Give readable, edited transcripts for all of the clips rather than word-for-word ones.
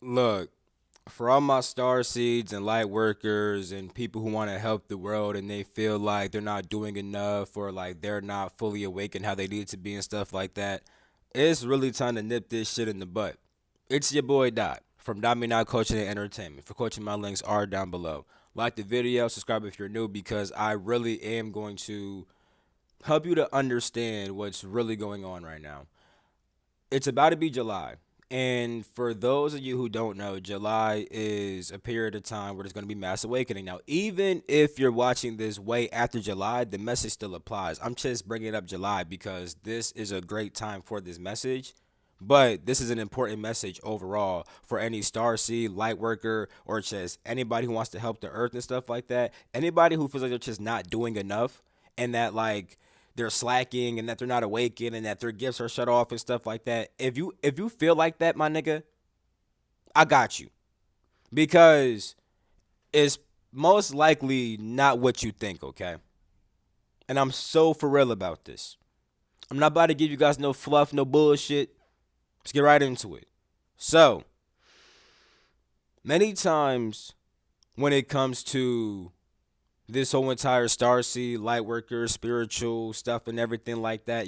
Look, for all my star seeds and light workers and people who want to help the world and they feel like they're not doing enough or like they're not fully awake and how they need to be and stuff like that, it's really time to nip this shit in the butt. It's your boy Dot from Dot Me Not Coaching and Entertainment. For coaching, my links are down below. Like the video, subscribe if you're new because I really am going to help you to understand what's really going on right now. It's about to be July. And for those of you who don't know, July is a period of time where there's going to be mass awakening. Now, even if you're watching this way after July, the message still applies. I'm just bringing up July because this is a great time for this message. But this is an important message overall for any star seed, light worker, or just anybody who wants to help the earth and stuff like that. Anybody who feels like they're just not doing enough and that like they're slacking and that they're not awakened and that their gifts are shut off and stuff like that. If you feel like that, my nigga, I got you. Because it's most likely not what you think, okay? And I'm so for real about this. I'm not about to give you guys no fluff, no bullshit. Let's get right into it. So, many times when it comes to this whole entire starseed, light worker, spiritual stuff, and everything like that,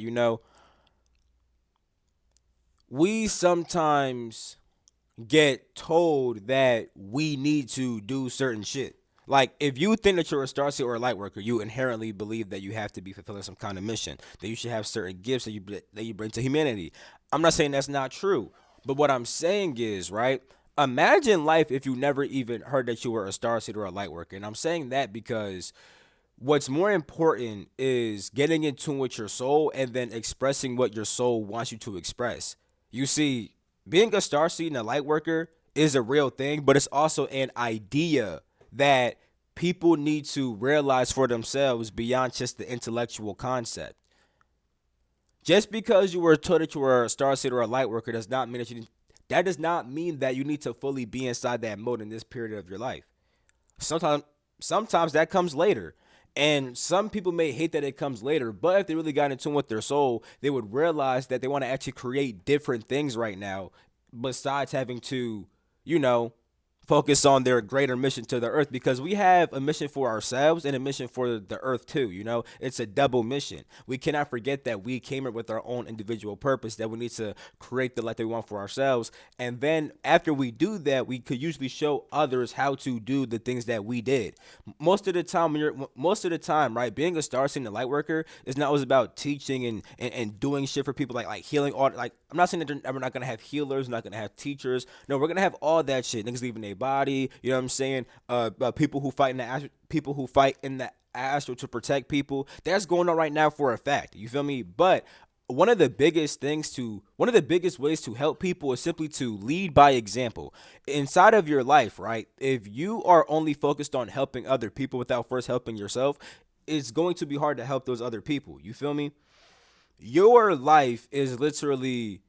we sometimes get told that we need to do certain shit. Like, if you think that you're a starseed or a light worker, you inherently believe that you have to be fulfilling some kind of mission, that you should have certain gifts that you bring to humanity. I'm not saying that's not true, but what I'm saying is, right? Imagine life if you never even heard that you were a starseed or a light worker. And I'm saying that because what's more important is getting in tune with your soul and then expressing what your soul wants you to express. You see, being a star seed and a light worker is a real thing, but it's also an idea that people need to realize for themselves beyond just the intellectual concept. Just because you were told that you were a star seed or a light worker does not mean that does not mean that you need to fully be inside that mode in this period of your life. Sometimes sometimes that comes later. And some people may hate that it comes later, but if they really got in tune with their soul, they would realize that they want to actually create different things right now besides having to, you know, focus on their greater mission to the earth because we have a mission for ourselves and a mission for the earth too. It's a double mission. We cannot forget that we came here with our own individual purpose, that we need to create the life that we want for ourselves. And then after we do that, we could usually show others how to do the things that we did. Most of the time, right, being a star seed and a light worker is not always about teaching and doing shit for people like healing all like I'm not saying that we're not gonna have healers, we're not gonna have teachers. No, we're gonna have all that shit. Niggas leaving their body. You know what I'm saying? People who fight in people who fight in the astral to protect people. That's going on right now for a fact. You feel me? But one of the biggest ways to help people is simply to lead by example inside of your life, right? If you are only focused on helping other people without first helping yourself, it's going to be hard to help those other people. You feel me? Your life is literally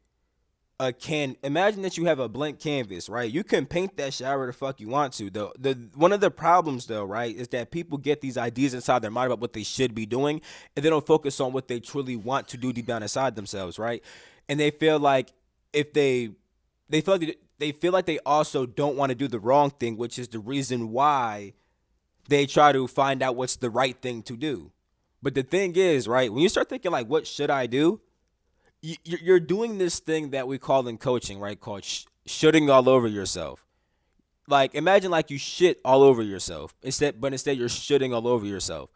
a can imagine that you have a blank canvas, right? You can paint that shower the fuck you want to. The one of the problems though, right, is that people get these ideas inside their mind about what they should be doing and they don't focus on what they truly want to do deep down inside themselves, right? And they feel like if they feel like they also don't want to do the wrong thing, which is the reason why they try to find out what's the right thing to do. But the thing is, right, when you start thinking like what should I do? You're doing this thing that we call in coaching, right? Called shitting all over yourself. Like imagine like you shit all over yourself instead you're shitting all over yourself.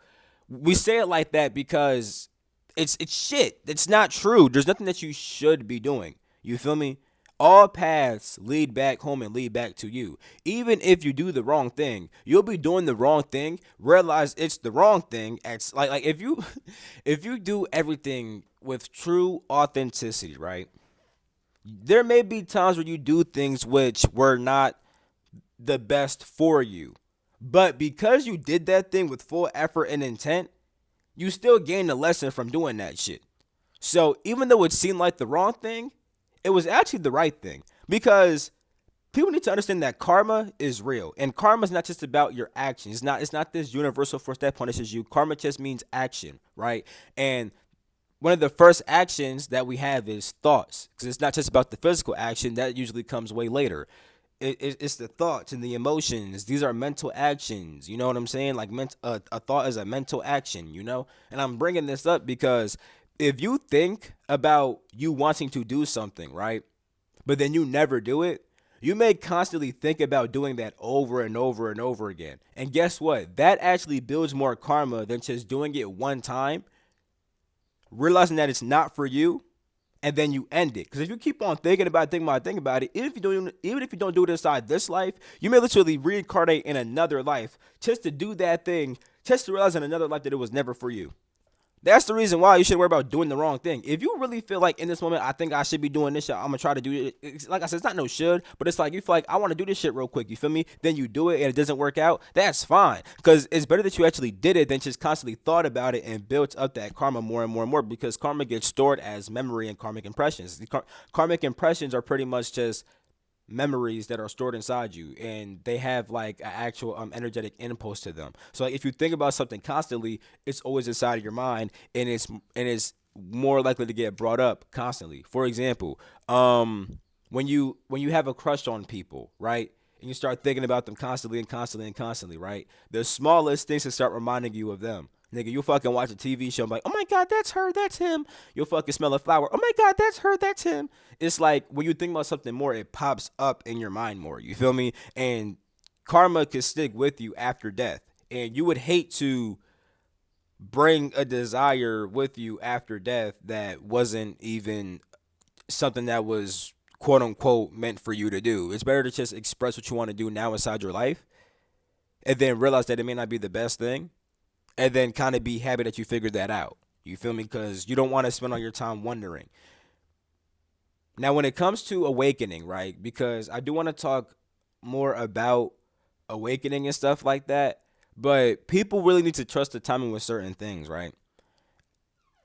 We say it like that because it's shit. It's not true. There's nothing that you should be doing. You feel me? All paths lead back home and lead back to you. Even if you do the wrong thing, you'll be doing the wrong thing. Realize it's the wrong thing. It's like if you if you do everything with true authenticity, right? There may be times where you do things which were not the best for you. But because you did that thing with full effort and intent, you still gain a lesson from doing that shit. So even though it seemed like the wrong thing, it was actually the right thing. Because people need to understand that karma is real. And karma is not just about your actions. It's not this universal force that punishes you. Karma just means action, right? And one of the first actions that we have is thoughts. Because it's not just about the physical action, that usually comes way later. It's the thoughts and the emotions. These are mental actions. You know what I'm saying? Like a thought is a mental action. And I'm bringing this up because if you think about you wanting to do something, right, but then you never do it, you may constantly think about doing that over and over and over again. And guess what? That actually builds more karma than just doing it one time, realizing that it's not for you, and then you end it. Because if you keep on thinking about it, even if you don't do it inside this life, you may literally reincarnate in another life just to do that thing, just to realize in another life that it was never for you. That's the reason why you should worry about doing the wrong thing. If you really feel like in this moment, I think I should be doing this shit, I'm gonna try to do it. Like I said, it's not no should, but it's like you feel like I want to do this shit real quick. You feel me? Then you do it and it doesn't work out. That's fine, because it's better that you actually did it than just constantly thought about it and built up that karma more and more and more. Because karma gets stored as memory and karmic impressions. Karmic impressions are pretty much just memories that are stored inside you, and they have like an actual energetic impulse to them. So like if you think about something constantly, it's always inside of your mind, and it's more likely to get brought up constantly. For example, when you have a crush on people, right, and you start thinking about them constantly and constantly and constantly, right, the smallest things to start reminding you of them. Nigga, you fucking watch a TV show, I'm like, oh my God, that's her, that's him. You'll fucking smell a flower. Oh my God, that's her, that's him. It's like when you think about something more, it pops up in your mind more. You feel me? And karma could stick with you after death. And you would hate to bring a desire with you after death that wasn't even something that was quote unquote meant for you to do. It's better to just express what you want to do now inside your life and then realize that it may not be the best thing, and then kind of be happy that you figured that out. You feel me? Because you don't want to spend all your time wondering. Now, when it comes to awakening, right? Because I do want to talk more about awakening and stuff like that, but people really need to trust the timing with certain things, right?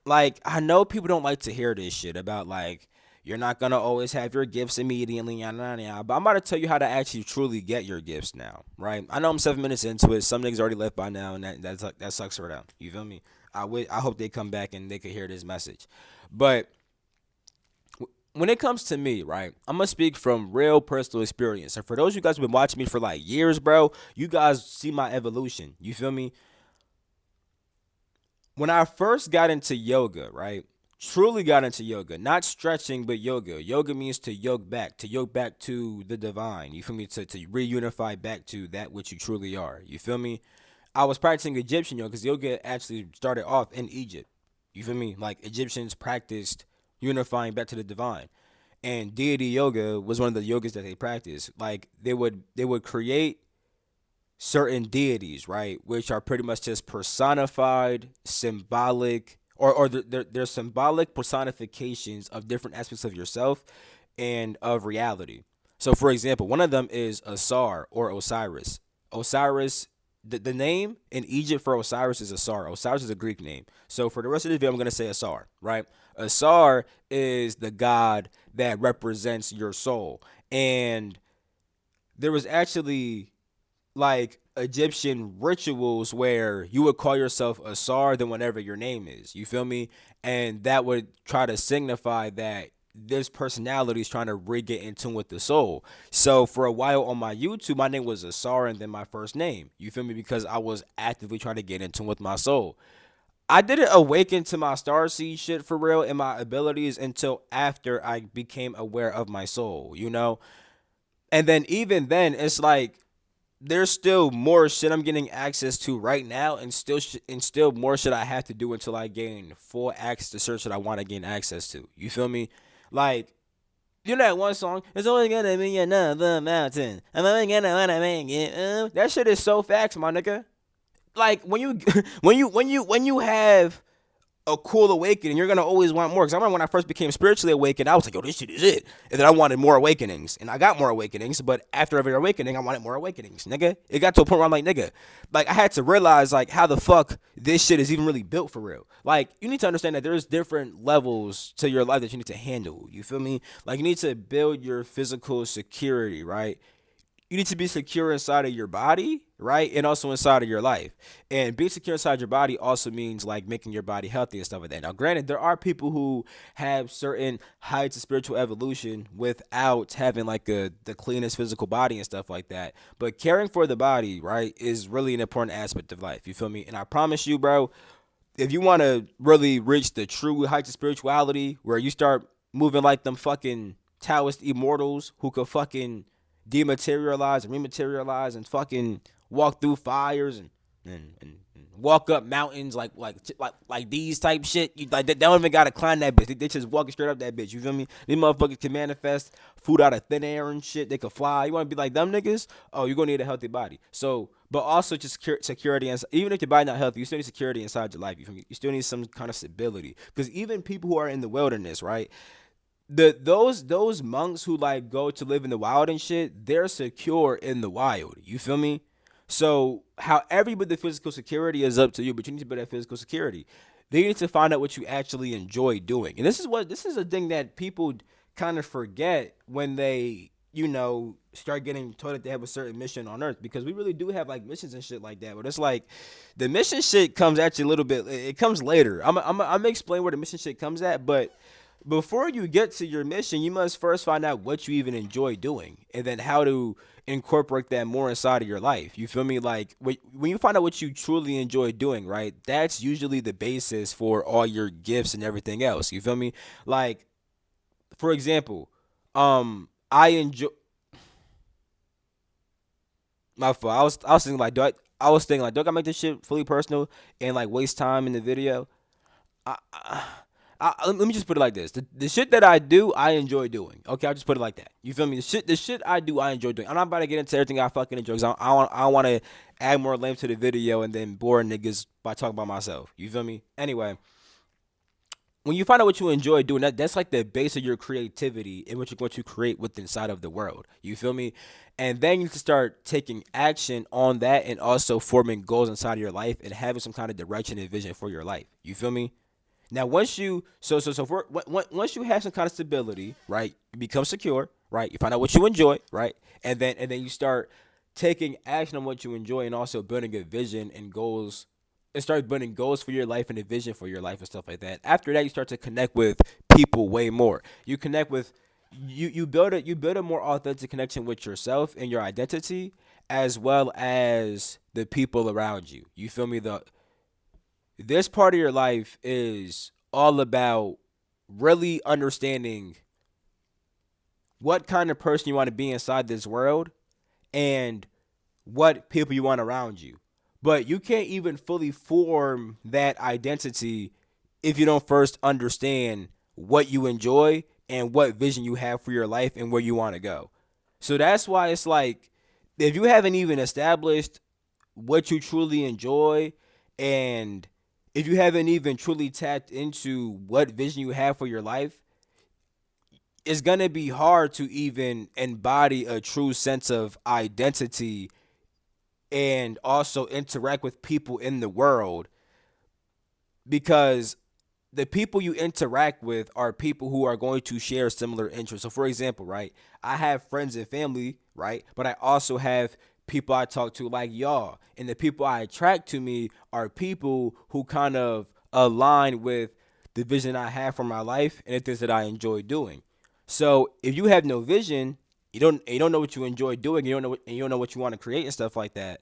Like, I know people don't like to hear this shit about, like, you're not gonna always have your gifts immediately, yada, yada, yada, but I'm about to tell you how to actually truly get your gifts now, right? I know I'm 7 minutes into it. Some niggas already left by now, and that sucks for them. You feel me? I hope they come back and they could hear this message. But when it comes to me, right, I'm gonna speak from real personal experience. And for those of you guys who've been watching me for like years, bro, you guys see my evolution. You feel me? When I first got into yoga, right? Truly got into yoga, not stretching, but yoga. Yoga means to yoke back to the divine. You feel me? To reunify back to that which you truly are. You feel me? I was practicing Egyptian yoga because yoga actually started off in Egypt. You feel me? Like Egyptians practiced unifying back to the divine. And deity yoga was one of the yogas that they practiced. Like they would create certain deities, right, which are pretty much just personified, symbolic, or they're symbolic personifications of different aspects of yourself and of reality. So, for example, one of them is Asar or Osiris. Osiris, the name in Egypt for Osiris is Asar. Osiris is a Greek name. So, for the rest of this video, I'm going to say Asar, right? Asar is the god that represents your soul. And there was actually like Egyptian rituals where you would call yourself Asar than whatever your name is. You feel me? And that would try to signify that this personality is trying to get in tune with the soul. So for a while on my YouTube, my name was Asar and then my first name. You feel me? Because I was actively trying to get in tune with my soul. I didn't awaken to my starseed shit for real and my abilities until after I became aware of my soul, you know? And then even then, it's like there's still more shit I'm getting access to right now, and still more shit I have to do until I gain full access to search that I want to gain access to. You feel me? Like, you know that one song? It's only gonna be another mountain. I'm only gonna wanna make it. That shit is so facts, my nigga. Like when you when you have a cool awakening, you're gonna always want more. Because I remember when I first became spiritually awakened, I was like, yo, this shit is it. And then I wanted more awakenings. And I got more awakenings, but after every awakening, I wanted more awakenings, nigga. It got to a point where I'm like, nigga, like I had to realize like how the fuck this shit is even really built for real. Like, you need to understand that there's different levels to your life that you need to handle. You feel me? Like you need to build your physical security, right? you need to be secure inside of your body, right? And also inside of your life. And being secure inside your body also means like making your body healthy and stuff like that. Now, granted, there are people who have certain heights of spiritual evolution without having like the cleanest physical body and stuff like that. But caring for the body, right, is really an important aspect of life. You feel me? And I promise you, bro, if you want to really reach the true heights of spirituality where you start moving like them fucking Taoist immortals who could fucking dematerialize and rematerialize and fucking walk through fires and walk up mountains like these type shit. You like they don't even gotta climb that bitch. They just walking straight up that bitch. You feel me? These motherfuckers can manifest food out of thin air and shit. They can fly. You want to be like them niggas? Oh, you're gonna need a healthy body. So, but also just security and even if your body not healthy, you still need security inside your life. You feel me? You still need some kind of stability because even people who are in the wilderness, right? Those monks who like go to live in the wild and shit, they're secure in the wild. You feel me? So however you build the physical security is up to you, but you need to build that physical security. Then you need to find out what you actually enjoy doing. And this is a thing that people kind of forget when they, start getting told that they have a certain mission on earth because we really do have like missions and shit like that. But it's like the mission shit comes at you a little bit. It comes later. I'm gonna explain where the mission shit comes at, but before you get to your mission, you must first find out what you even enjoy doing and then how to incorporate that more inside of your life. You feel me? Like when you find out what you truly enjoy doing, right? That's usually the basis for all your gifts and everything else. You feel me? Like, for example, I enjoy my fault. I was thinking like, do I gotta make this shit fully personal and like waste time in the video? I, let me just put it like this: the shit that I do, I enjoy doing. Okay, I'll just put it like that. You feel me? The shit I do, I enjoy doing. I'm not about to get into everything I fucking enjoy. 'Cause I want to add more length to the video and then bore niggas by talking about myself. You feel me? Anyway, when you find out what you enjoy doing, that's like the base of your creativity and what you're going to create with inside of the world. You feel me? And then you can start taking action on that and also forming goals inside of your life and having some kind of direction and vision for your life. You feel me? Now, once you once you have some kind of stability, right, you become secure, right? You find out what you enjoy, right, and then you start taking action on what you enjoy, and also building a vision and goals, and start building goals for your life and a vision for your life and stuff like that. After that, you start to connect with people way more. You connect with you build a more authentic connection with yourself and your identity, as well as the people around you. You feel me? The This part of your life is all about really understanding what kind of person you want to be inside this world and what people you want around you. But you can't even fully form that identity if you don't first understand what you enjoy and what vision you have for your life and where you want to go. So that's why it's like if you haven't even established what you truly enjoy and if you haven't even truly tapped into what vision you have for your life, it's going to be hard to even embody a true sense of identity and also interact with people in the world because the people you interact with are people who are going to share similar interests. So, for example, right, I have friends and family, right, but I also have people I talk to like y'all, and the people I attract to me are people who kind of align with the vision I have for my life and the things that I enjoy doing. So, if you have no vision, you don't know what you enjoy doing, you don't know what you want to create and stuff like that,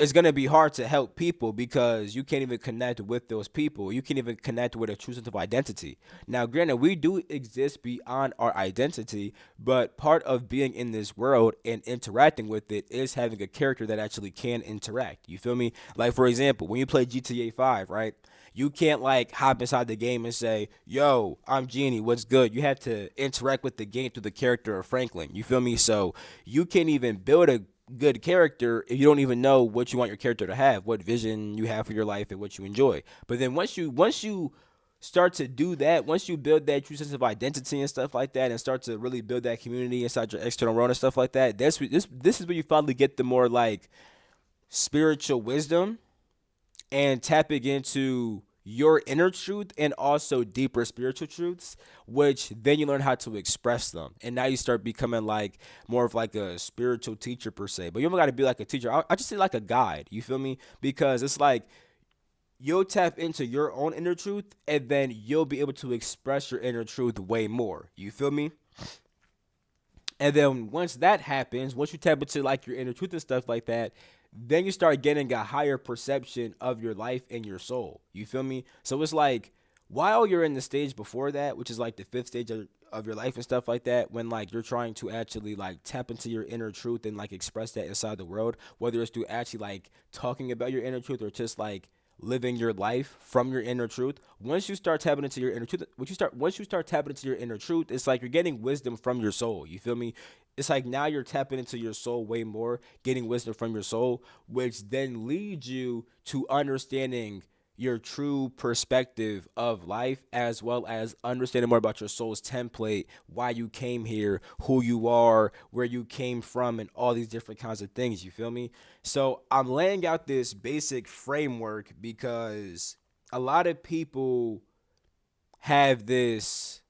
it's gonna be hard to help people because you can't even connect with those people. You can't even connect with a true sense of identity. Now, granted, we do exist beyond our identity, but part of being in this world and interacting with it is having a character that actually can interact. You feel me? Like for example, when you play GTA 5, right? You can't like hop inside the game and say, "Yo, I'm Genie. What's good?" You have to interact with the game through the character of Franklin. You feel me? So you can't even build a good character if you don't even know what you want your character to have, what vision you have for your life and what you enjoy. But then once you start to do that, once you build that true sense of identity and stuff like that and start to really build that community inside your external world and stuff like that, this is where you finally get the more like spiritual wisdom and tapping into your inner truth and also deeper spiritual truths, which then you learn how to express them. And now you start becoming like more of like a spiritual teacher per se. But you don't got to be like a teacher. I just say like a guide. You feel me? Because it's like you'll tap into your own inner truth and then you'll be able to express your inner truth way more. You feel me? And then once that happens, once you tap into like your inner truth and stuff like that, then you start getting a higher perception of your life and your soul. You feel me? So it's like while you're in the stage before that, which is like the fifth stage of your life and stuff like that, when like you're trying to actually like tap into your inner truth and like express that inside the world, whether it's through actually like talking about your inner truth or just like living your life from your inner truth. Once you start tapping into your inner truth, once you start tapping into your inner truth, it's like you're getting wisdom from your soul. You feel me? It's like now you're tapping into your soul way more, getting wisdom from your soul, which then leads you to understanding your true perspective of life, as well as understanding more about your soul's template, why you came here, who you are, where you came from, and all these different kinds of things. You feel me? So I'm laying out this basic framework because a lot of people have this,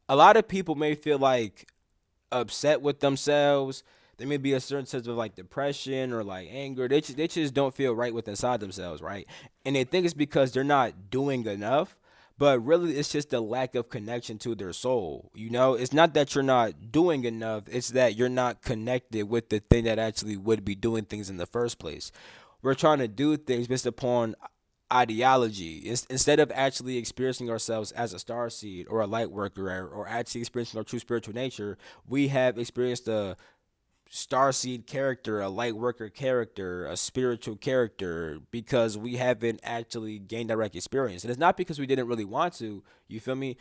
a lot of people may feel like upset with themselves. There may be a certain sense of like depression or like anger. They just don't feel right with inside themselves, right? And they think it's because they're not doing enough, but really it's just a lack of connection to their soul. You know, it's not that you're not doing enough, it's that you're not connected with the thing that actually would be doing things in the first place. We're trying to do things based upon ideology instead of actually experiencing ourselves as a star seed or a light worker, or actually experiencing our true spiritual nature. We have experienced a starseed character, a light worker character, a spiritual character, because we haven't actually gained direct experience. And it's not because we didn't really want to, you feel me?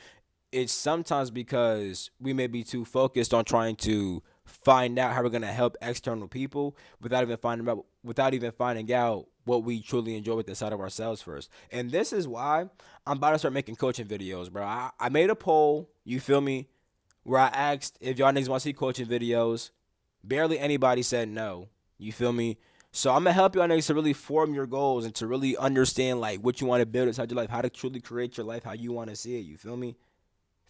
It's sometimes because we may be too focused on trying to find out how we're gonna help external people without even finding out what we truly enjoy with inside of ourselves first. And this is why I'm about to start making coaching videos, bro. I made a poll, you feel me, where I asked if y'all niggas want to see coaching videos. Barely anybody said no. You feel me? So I'm gonna help y'all niggas to really form your goals and to really understand like what you want to build inside your life, how to truly create your life, how you want to see it. You feel me?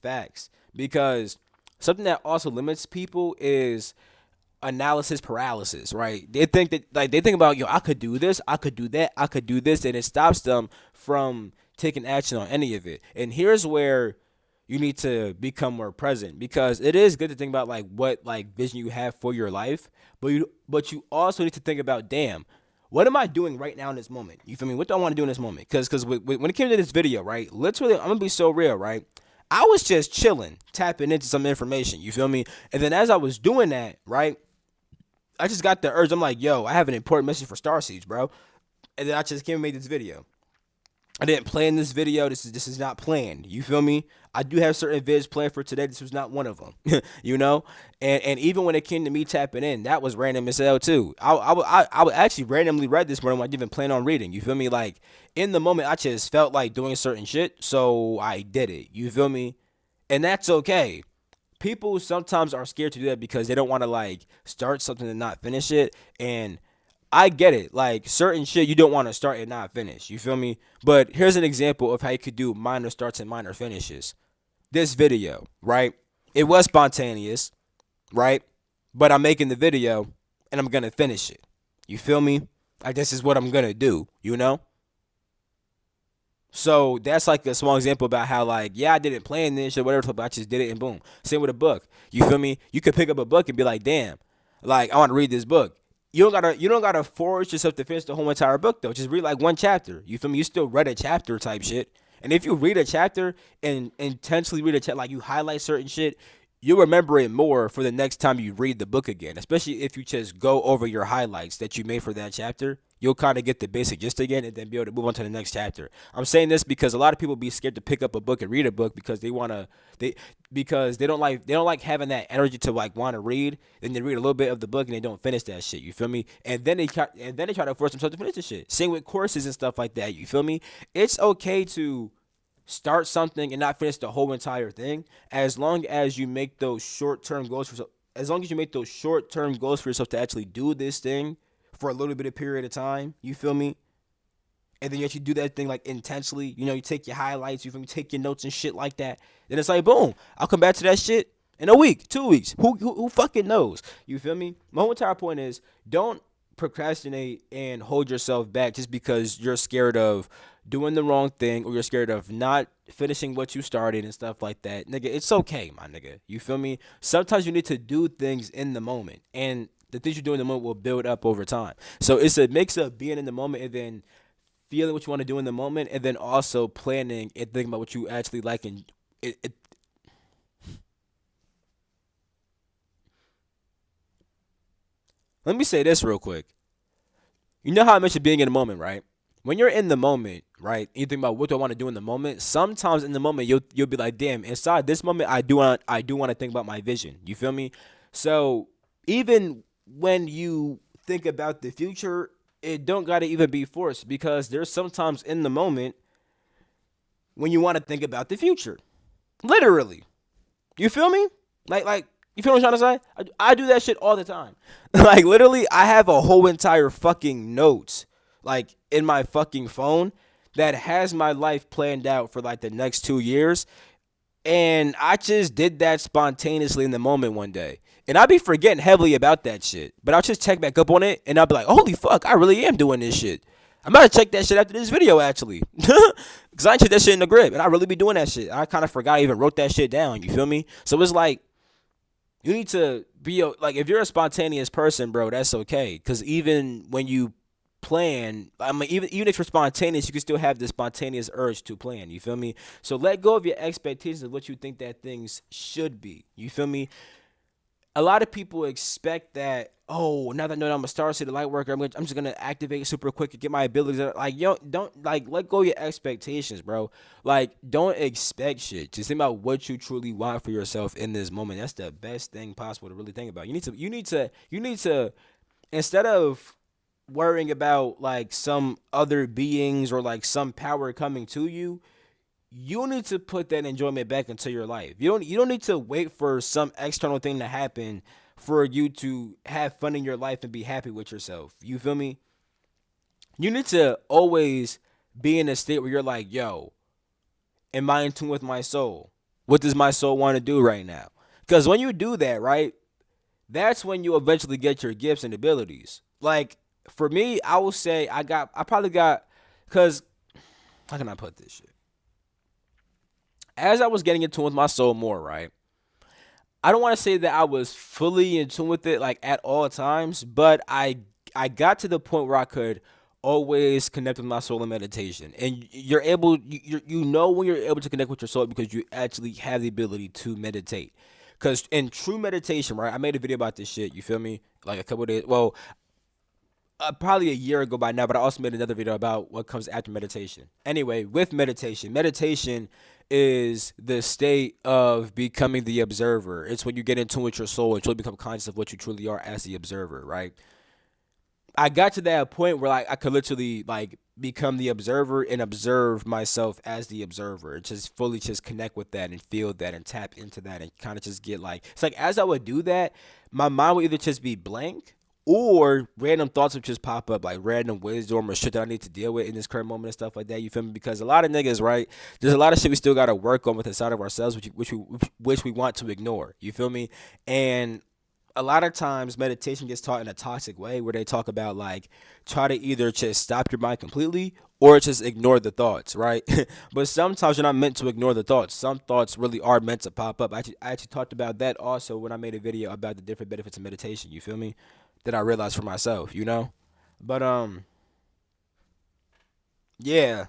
Facts. Because something that also limits people is analysis paralysis, right? They think that like they think about, yo, I could do this, I could do that, I could do this, and it stops them from taking action on any of it. And here's where you need to become more present, because it is good to think about like what like vision you have for your life, but you also need to think about, damn, what am I doing right now in this moment? You feel me? What do I want to do in this moment? Because when it came to this video, right, literally, I'm gonna be so real, right? I was just chilling, tapping into some information. You feel me? And then as I was doing that, right, I just got the urge. I'm like, yo, I have an important message for Starseeds, bro. And then I just came and made this video. I didn't plan this video. This is not planned. You feel me? I do have certain vids planned for today. This was not one of them. You know, and even when it came to me tapping in, that was random as hell too. I would actually randomly read this morning when I didn't even plan on reading. You feel me? Like in the moment, I just felt like doing certain shit, so I did it. You feel me? And that's okay. People sometimes are scared to do that because they don't want to like start something and not finish it. And I get it. Like certain shit you don't want to start and not finish. You feel me? But here's an example of how you could do minor starts and minor finishes. This video, right? It was spontaneous, right? But I'm making the video and I'm gonna finish it. You feel me? Like this is what I'm gonna do, you know? So that's like a small example about how like, yeah, I didn't plan this or whatever, but I just did it and boom. Same with a book. You feel me? You could pick up a book and be like, damn, like I want to read this book. You don't gotta force yourself to finish the whole entire book though. Just read like one chapter. You feel me? You still read a chapter type shit. And if you read a chapter and intentionally read a chapter, like you highlight certain shit, you'll remember it more for the next time you read the book again. Especially if you just go over your highlights that you made for that chapter. You'll kind of get the basic gist again and then be able to move on to the next chapter. I'm saying this because a lot of people be scared to pick up a book and read a book because they because they don't like having that energy to like want to read. Then they read a little bit of the book and they don't finish that shit. You feel me? And then they try to force themselves to finish the shit. Same with courses and stuff like that. You feel me? It's okay to start something and not finish the whole entire thing, as long as you make those short-term goals for as long as you make those short-term goals for yourself to actually do this thing for a little bit of period of time. You feel me? and then you actually do that thing like intentionally, you take your highlights, you take your notes and shit like that, then it's like boom, I'll come back to that shit in a week, 2 weeks. Who fucking knows? You feel me? My whole entire point is don't procrastinate and hold yourself back just because you're scared of doing the wrong thing or you're scared of not finishing what you started and stuff like that. Nigga, it's okay, my nigga. You feel me? Sometimes you need to do things in the moment, and the things you do in the moment will build up over time. So it's a mix of being in the moment and then feeling what you want to do in the moment, and then also planning and thinking about what you actually like. And it let me say this real quick. You know how I mentioned being in the moment, right? When you're in the moment, right, and you think about what do I want to do in the moment. Sometimes in the moment, you'll be like, damn. Inside this moment, I do want to think about my vision. You feel me? So even when you think about the future, it don't gotta even be forced because there's sometimes in the moment when you want to think about the future. Literally, you feel me? Like you feel what I'm trying to say? I do that shit all the time. Like literally, I have a whole entire fucking notes like in my fucking phone that has my life planned out for like the next 2 years, and I just did that spontaneously in the moment one day. And I'll be forgetting heavily about that shit. But I'll just check back up on it and I'll be like, holy fuck, I really am doing this shit. I'm about to check that shit after this video actually. Cause I ain't check that shit in the grip and I really be doing that shit. I kind of forgot I even wrote that shit down. You feel me? So it's like you need to be like if you're a spontaneous person, bro, that's okay. Cause even when you plan, I mean, even if you're spontaneous, you can still have the spontaneous urge to plan. You feel me? So let go of your expectations of what you think that things should be. You feel me? A lot of people expect that. Oh, now that I know that I'm a star city light worker, I'm just gonna activate super quick and get my abilities. Like, yo, don't like let go of your expectations, bro. Like, don't expect shit. Just think about what you truly want for yourself in this moment. That's the best thing possible to really think about. You need to instead of worrying about like some other beings or like some power coming to you, you need to put that enjoyment back into your life. You don't need to wait for some external thing to happen for you to have fun in your life and be happy with yourself. You feel me? You need to always be in a state where you're like, yo, am I in tune with my soul? What does my soul want to do right now? Because when you do that, right, that's when you eventually get your gifts and abilities. Like for me, I will say I probably got, because how can I put this shit? As I was getting in tune with my soul more, right? I don't want to say that I was fully in tune with it like at all times, but I got to the point where I could always connect with my soul in meditation. And you're able you know when you're able to connect with your soul because you actually have the ability to meditate. Cause in true meditation, right? I made a video about this shit. You feel me? Like a couple of days. Well, probably a year ago by now, but I also made another video about what comes after meditation. Anyway, with meditation is the state of becoming the observer. It's when you get in tune with your soul and truly become conscious of what you truly are as the observer, right? I got to that point where like I could literally like become the observer and observe myself as the observer. Just fully just connect with that and feel that and tap into that and kind of just get like it's like as I would do that, my mind would either just be blank or random thoughts would just pop up like random wisdom or shit that I need to deal with in this current moment and stuff like that. You feel me? Because a lot of niggas, right? There's a lot of shit we still gotta work on with inside of ourselves, which we want to ignore. You feel me? And a lot of times meditation gets taught in a toxic way where they talk about like try to either just stop your mind completely or just ignore the thoughts, right? But sometimes you're not meant to ignore the thoughts. Some thoughts really are meant to pop up. I actually talked about that also when I made a video about the different benefits of meditation. You feel me? That I realized for myself, you know? But yeah.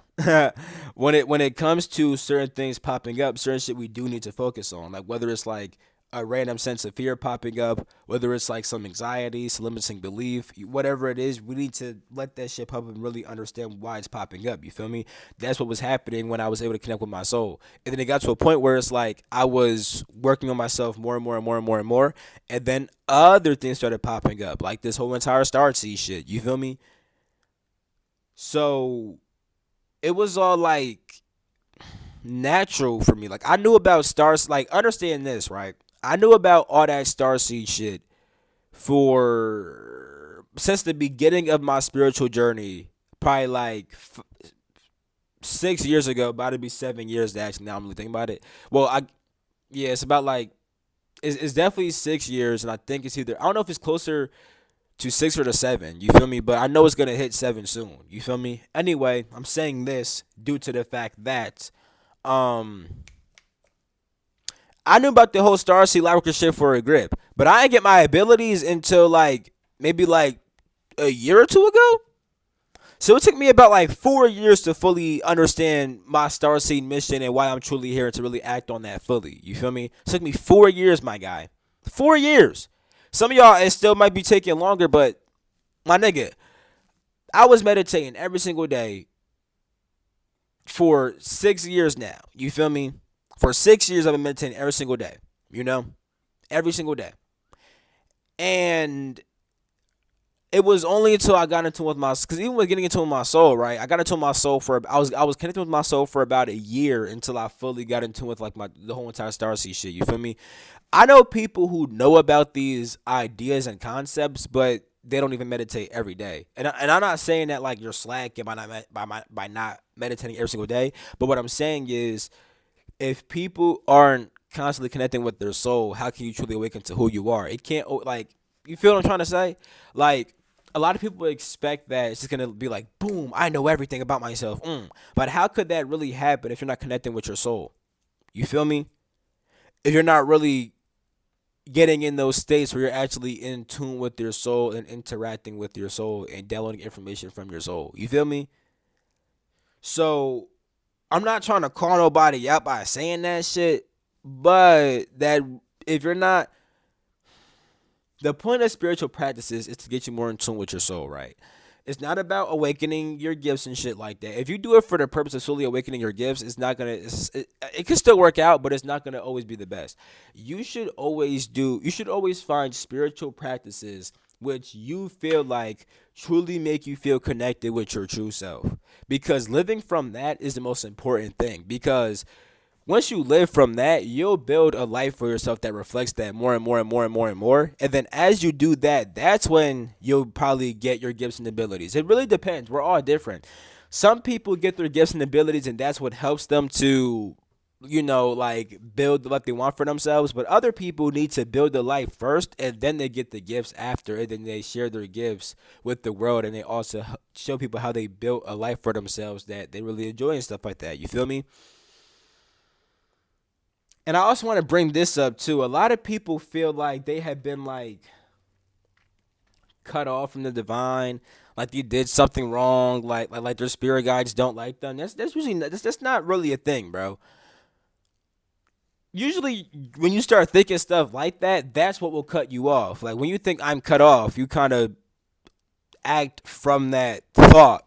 When it comes to certain things popping up, certain shit we do need to focus on. Like whether it's like a random sense of fear popping up, whether it's like some anxiety, some limiting belief, whatever it is, we need to let that shit pop up and really understand why it's popping up. You feel me? That's what was happening when I was able to connect with my soul. And then it got to a point where it's like I was working on myself more and more and more and more and more. And then other things started popping up, like this whole entire Starseed shit. You feel me? So it was all like natural for me. Like I knew about stars. Like understand this, right? I knew about all that starseed shit for since the beginning of my spiritual journey. Probably like 6 years ago, about to be 7 years. Actually, now I'm really thinking about it. Well, yeah, it's about like it's definitely 6 years, and I think it's either I don't know if it's closer to 6 or to 7. You feel me? But I know it's gonna hit 7 soon. You feel me? Anyway, I'm saying this due to the fact that um I knew about the whole Starseed Lightworker shit for a grip, but I didn't get my abilities until like maybe like a year or two ago. So it took me about like 4 years to fully understand my Starseed mission and why I'm truly here and to really act on that fully. You feel me? It took me 4 years, my guy. 4 years. Some of y'all, it still might be taking longer, but my nigga, I was meditating every single day for 6 years now. You feel me? For 6 years, I've been meditating every single day. You know? Every single day. And it was only until I got into with my, because even with getting into my soul, right? I got into my soul for I was connected with my soul for about a year until I fully got into with like the whole entire Starseed shit. You feel me? I know people who know about these ideas and concepts, but they don't even meditate every day. And I'm not saying that like you're slacking by not meditating every single day. But what I'm saying is, if people aren't constantly connecting with their soul, how can you truly awaken to who you are? It can't like you feel what I'm trying to say? Like a lot of people expect that it's just gonna be like, boom, I know everything about myself. But how could that really happen if you're not connecting with your soul? You feel me? If you're not really getting in those states where you're actually in tune with your soul and interacting with your soul and downloading information from your soul. You feel me? So I'm not trying to call nobody out by saying that shit, but that if you're not, the point of spiritual practices is to get you more in tune with your soul, right? It's not about awakening your gifts and shit like that. If you do it for the purpose of solely awakening your gifts, it's not gonna. It can still work out, but it's not gonna always be the best. You should always do. You should always find spiritual practices which you feel like truly make you feel connected with your true self. Because living from that is the most important thing. Because once you live from that, you'll build a life for yourself that reflects that more and more and more and more and more. And then as you do that, that's when you'll probably get your gifts and abilities. It really depends. We're all different. Some people get their gifts and abilities, and that's what helps them to, like build the life they want for themselves. But other people need to build the life first, and then they get the gifts after, and then they share their gifts with the world, and they also show people how they built a life for themselves that they really enjoy and stuff like that. You feel me? And I also want to bring this up too. A lot of people feel like they have been like cut off from the divine, like they did something wrong, like their spirit guides don't like them. That's usually that's not really a thing, bro. Usually, when you start thinking stuff like that, that's what will cut you off. Like when you think I'm cut off, you kind of act from that thought.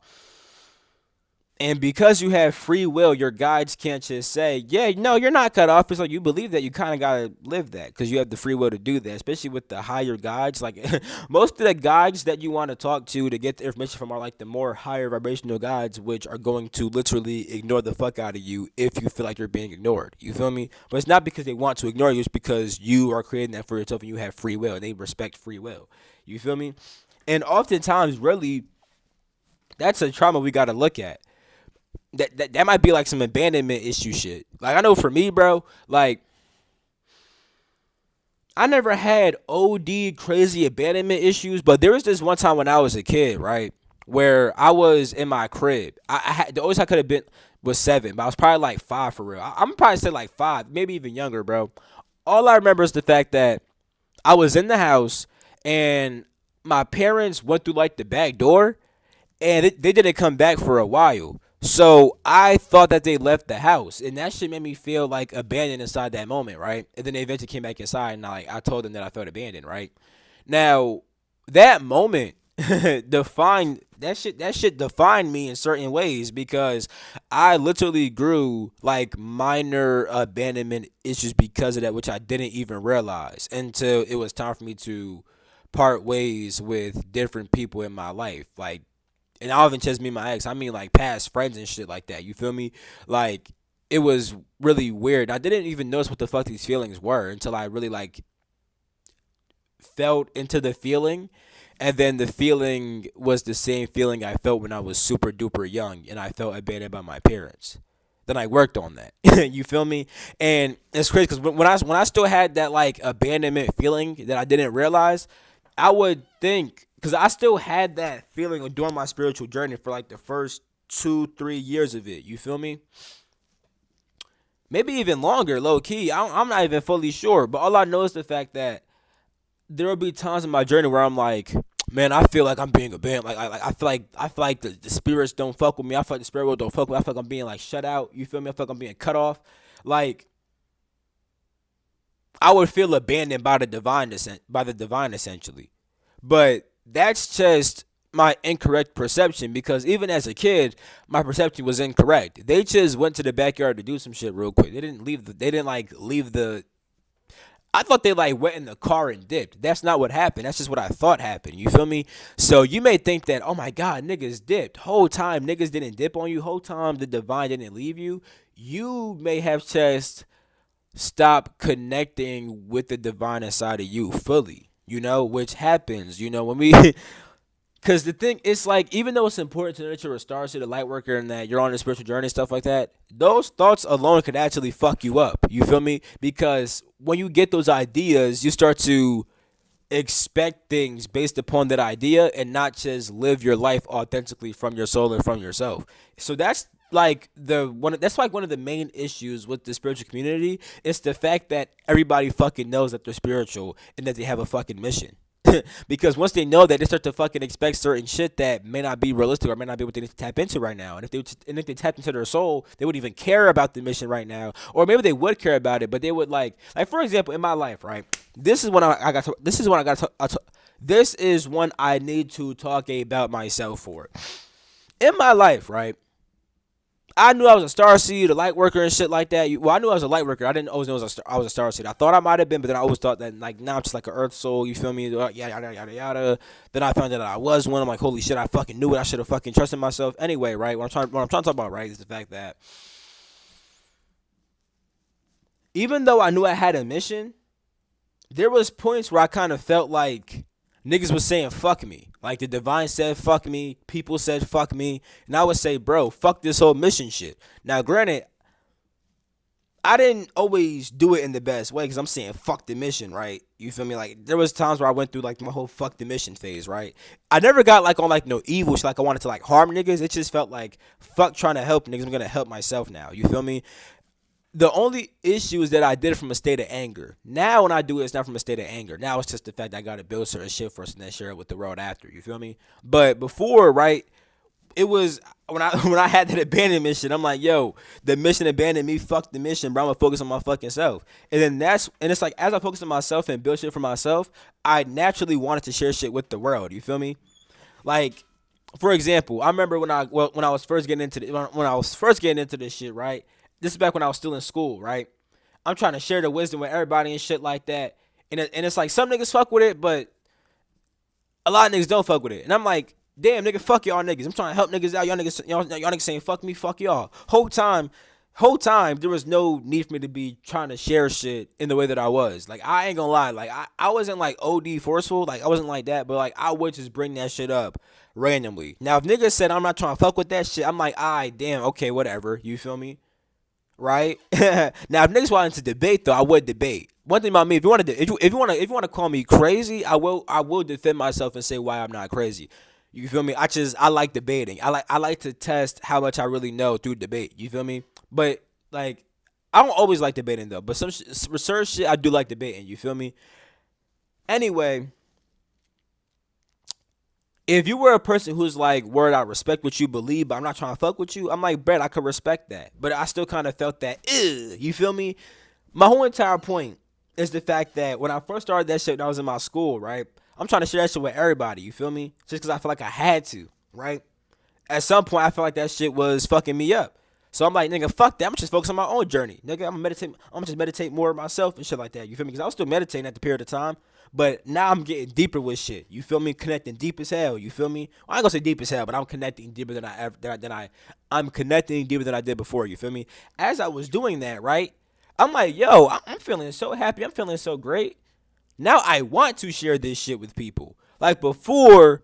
And because you have free will, your guides can't just say, yeah, no, you're not cut off. It's like you believe that you kind of got to live that because you have the free will to do that, especially with the higher guides. Like most of the guides that you want to talk to get the information from are like the more higher vibrational guides, which are going to literally ignore the fuck out of you if you feel like you're being ignored. You feel me? But it's not because they want to ignore you. It's because you are creating that for yourself and you have free will and they respect free will. You feel me? And oftentimes, really, that's a trauma we got to look at that might be like some abandonment issue shit. Like I know for me, bro, like I never had OD crazy abandonment issues, but there was this one time when I was a kid, right, where I was in my crib. I had the oldest I could have been was 7, but I was probably like 5 for real. I'm probably say like 5, maybe even younger, bro. All I remember is the fact that I was in the house and my parents went through like the back door and they didn't come back for a while. So I thought that they left the house, and that shit made me feel like abandoned inside that moment, right? And then they eventually came back inside, and I told them that I felt abandoned, right? Now that moment defined that shit. That shit defined me in certain ways because I literally grew like minor abandonment issues because of that, which I didn't even realize until it was time for me to part ways with different people in my life, like and I even just me and my ex. I mean like past friends and shit like that. You feel me? Like it was really weird. I didn't even notice what the fuck these feelings were until I really like felt into the feeling, and then the feeling was the same feeling I felt when I was super duper young and I felt abandoned by my parents. Then I worked on that. You feel me? And it's crazy because when I still had that like abandonment feeling that I didn't realize, I would think because I still had that feeling during my spiritual journey for like the first 2 3 years of it. You feel me? Maybe even longer, low key. I'm not even fully sure, but all I know is the fact that there will be times in my journey where I'm like, man, I feel like I'm being abandoned. I feel like the spirits don't fuck with me. I feel like the spirit world don't fuck with me. I feel like I'm being like shut out. You feel me? I feel like I'm being cut off. Like I would feel abandoned by the divine essentially. But that's just my incorrect perception because even as a kid, my perception was incorrect. They just went to the backyard to do some shit real quick. They didn't like leave the I thought they like went in the car and dipped. That's not what happened. That's just what I thought happened. You feel me? So you may think that, oh my God, niggas dipped. Whole time niggas didn't dip on you. Whole time the divine didn't leave you. You may have just stopped connecting with the divine inside of you fully. Which happens, when we Cause the thing it's like even though it's important to nurture a star seed, a light worker, and that you're on a spiritual journey, stuff like that, those thoughts alone could actually fuck you up. You feel me? Because when you get those ideas, you start to expect things based upon that idea and not just live your life authentically from your soul and from yourself. So that's like one of the main issues with the spiritual community. It's the fact that everybody fucking knows that they're spiritual and that they have a fucking mission. Because once they know that, they start to fucking expect certain shit that may not be realistic or may not be what they need to tap into right now. And if they tapped into their soul, they wouldn't even care about the mission right now, or maybe they would care about it, but they would like for example, in my life, right? This is when I got. To, this is when I got. To, this is when I need to talk about myself for. In my life, right? I knew I was a star seed, a light worker, and shit like that. Well, I knew I was a light worker. I didn't always know I was a star seed. I thought I might have been, but then I always thought that like now I'm just like an earth soul. You feel me? Yada yada yada yada. Then I found out that I was one. I'm like, holy shit! I fucking knew it. I should have fucking trusted myself. Anyway, right? What I'm trying to talk about, right, is the fact that even though I knew I had a mission, there was points where I kind of felt like niggas was saying fuck me. Like the divine said fuck me, people said fuck me, and I would say, bro, fuck this whole mission shit. Now, granted, I didn't always do it in the best way because I'm saying fuck the mission, right? You feel me? Like there was times where I went through like my whole fuck the mission phase, right? I never got like on like no evil shit, like I wanted to like harm niggas. It just felt like fuck trying to help niggas. I'm gonna help myself now. You feel me? The only issue is that I did it from a state of anger. Now when I do it, it's not from a state of anger. Now it's just the fact that I gotta build certain shit first and then share it with the world after. You feel me? But before, right, it was when I when I had that abandonment shit, I'm like, yo, the mission abandoned me, fuck the mission, bro. I'm gonna focus on my fucking self. And it's like as I focus on myself and build shit for myself, I naturally wanted to share shit with the world. You feel me? Like, for example, I remember when I was first getting into when I was first getting into this shit, right? This is back when I was still in school, right? I'm trying to share the wisdom with everybody and shit like that. And it's like some niggas fuck with it, but a lot of niggas don't fuck with it. And I'm like, damn, nigga, fuck y'all niggas. I'm trying to help niggas out. Y'all niggas saying fuck me, fuck y'all. Whole time, there was no need for me to be trying to share shit in the way that I was. Like, I ain't gonna lie. Like, I wasn't like OD forceful. Like, I wasn't like that. But like, I would just bring that shit up randomly. Now, if niggas said I'm not trying to fuck with that shit, I'm like, alright, damn, okay, whatever. You feel me? Right? Now, if niggas wanted to debate, though, I would debate. One thing about me, if you want to call me crazy, I will defend myself and say why I'm not crazy. You feel me? I like debating. I like to test how much I really know through debate. You feel me? But like, I don't always like debating though. But some research shit I do like debating. You feel me? Anyway, if you were a person who's like, word, I respect what you believe, but I'm not trying to fuck with you, I'm like, Brett, I could respect that. But I still kind of felt that, ew, you feel me? My whole entire point is the fact that when I first started that shit when I was in my school, right? I'm trying to share that shit with everybody, you feel me? Just because I feel like I had to, right? At some point, I felt like that shit was fucking me up. So I'm like, nigga, fuck that. I'm just focused on my own journey. Nigga, I'm gonna meditate. I'm gonna just meditate more of myself and shit like that. You feel me? Because I was still meditating at the period of time. But now I'm getting deeper with shit. You feel me? Connecting deep as hell. You feel me? Well, I ain't gonna say deep as hell, but I'm connecting deeper than I ever I'm connecting deeper than I did before. You feel me? As I was doing that, right? I'm like, yo, I'm feeling so happy. I'm feeling so great. Now I want to share this shit with people. Like before,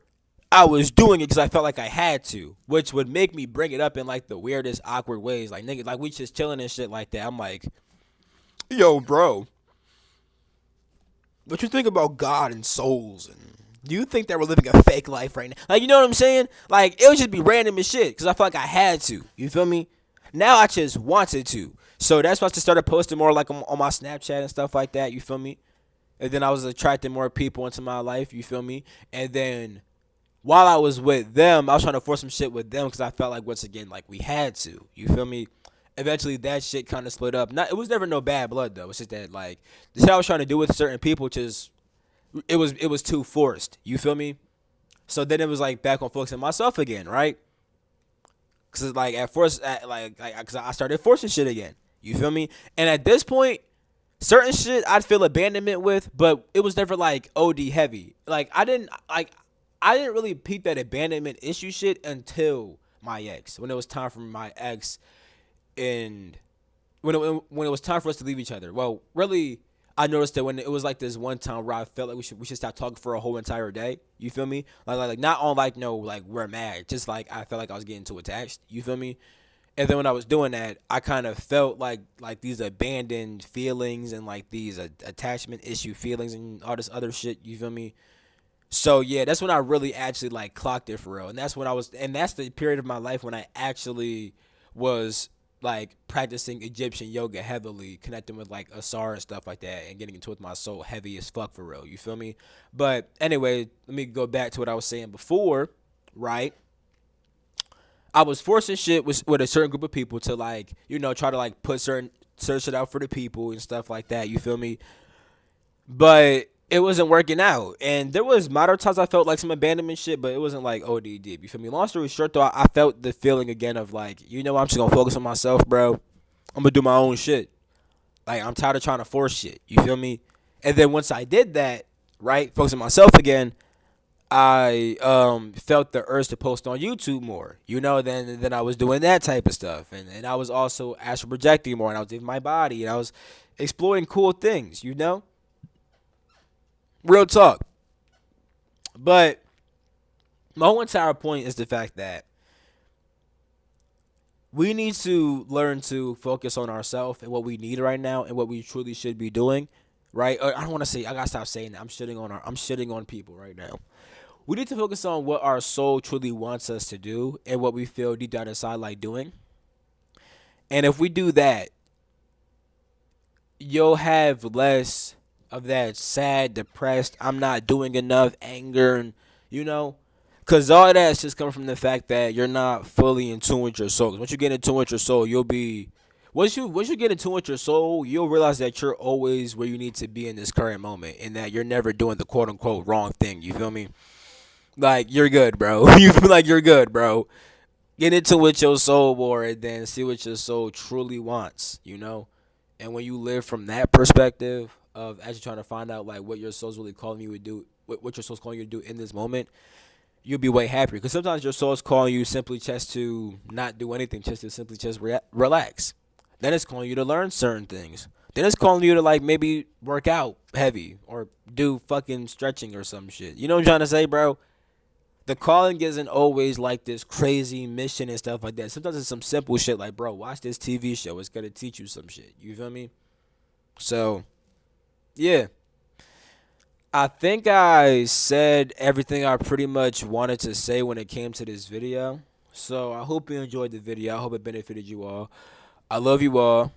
I was doing it because I felt like I had to, which would make me bring it up in like the weirdest, awkward ways. Like nigga, like we just chilling and shit like that. I'm like, yo, bro, what you think about God and souls? And do you think that we're living a fake life right now? Like, you know what I'm saying? Like, it would just be random as shit because I felt like I had to. You feel me? Now I just wanted to. So that's why I just started posting more like on my Snapchat and stuff like that. You feel me? And then I was attracting more people into my life. You feel me? And then while I was with them, I was trying to force some shit with them because I felt like once again like we had to. You feel me? Eventually, that shit kind of split up. Not, it was never no bad blood though. It's just that like the shit I was trying to do with certain people just it was too forced. You feel me? So then it was like back on focusing myself again, right? Because like at first, because I started forcing shit again. You feel me? And at this point, certain shit I'd feel abandonment with, but it was never like OD heavy. I didn't really peep that abandonment issue shit until my ex. When it was time for my ex and when it was time for us to leave each other. Well, really, I noticed that when it was like this one time where I felt like we should stop talking for a whole entire day. You feel me? Like not on like no like we're mad. Just like I felt like I was getting too attached. You feel me? And then when I was doing that, I kind of felt like these abandoned feelings and like these attachment issue feelings and all this other shit. You feel me? So yeah, that's when I really actually like clocked it for real, and that's the period of my life when I actually was like practicing Egyptian yoga heavily, connecting with like Asar and stuff like that, and getting into it with my soul heavy as fuck for real. You feel me? But anyway, let me go back to what I was saying before, right? I was forcing shit with a certain group of people to like try to like put certain shit out for the people and stuff like that. You feel me? But it wasn't working out. And there was minor times I felt like some abandonment shit, but it wasn't like OD deep. You feel me? Long story short, though, I felt the feeling again of like, I'm just gonna focus on myself, bro. I'm gonna do my own shit. Like I'm tired of trying to force shit. You feel me? And then once I did that, right, focus on myself again, I felt the urge to post on YouTube more. Then I was doing that type of stuff, and I was also astral projecting more, and I was leaving my body, and I was exploring cool things. Real talk. But my whole entire point is the fact that we need to learn to focus on ourselves and what we need right now and what we truly should be doing. Right? I don't want to say. I gotta stop saying that. I'm shitting on people right now. We need to focus on what our soul truly wants us to do and what we feel deep down inside like doing. And if we do that, you'll have less of that sad, depressed, I'm not doing enough anger, and you know, because all that's just coming from the fact that you're not fully in tune with your soul. 'Cause once you get in tune with your soul, you'll be once you get in tune with your soul, you'll realize that you're always where you need to be in this current moment, and that you're never doing the quote unquote wrong thing. You feel me? Like you're good, bro. You feel like you're good, bro. Get into with your soul more, and then see what your soul truly wants. And when you live from that perspective of actually trying to find out like what your soul's really calling you to do, what your soul's calling you to do in this moment, you'll be way happier. Because sometimes your soul's calling you simply just to not do anything, just to simply just relax. Then it's calling you to learn certain things. Then it's calling you to like maybe work out heavy or do fucking stretching or some shit. You know what I'm trying to say, bro? The calling isn't always like this crazy mission and stuff like that. Sometimes it's some simple shit like, bro, watch this TV show. It's gonna teach you some shit. You feel me? So, yeah. I think I said everything I pretty much wanted to say when it came to this video. So I hope you enjoyed the video. I hope it benefited you all. I love you all.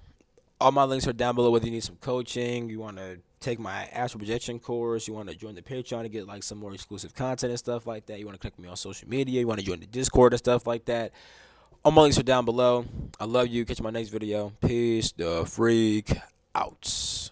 All my links are down below. Whether you need some coaching, you want to take my astral projection course, you want to join the Patreon to get like some more exclusive content and stuff like that. You want to connect with me on social media. You want to join the Discord and stuff like that. All my links are down below. I love you. Catch you in my next video. Peace the freak out.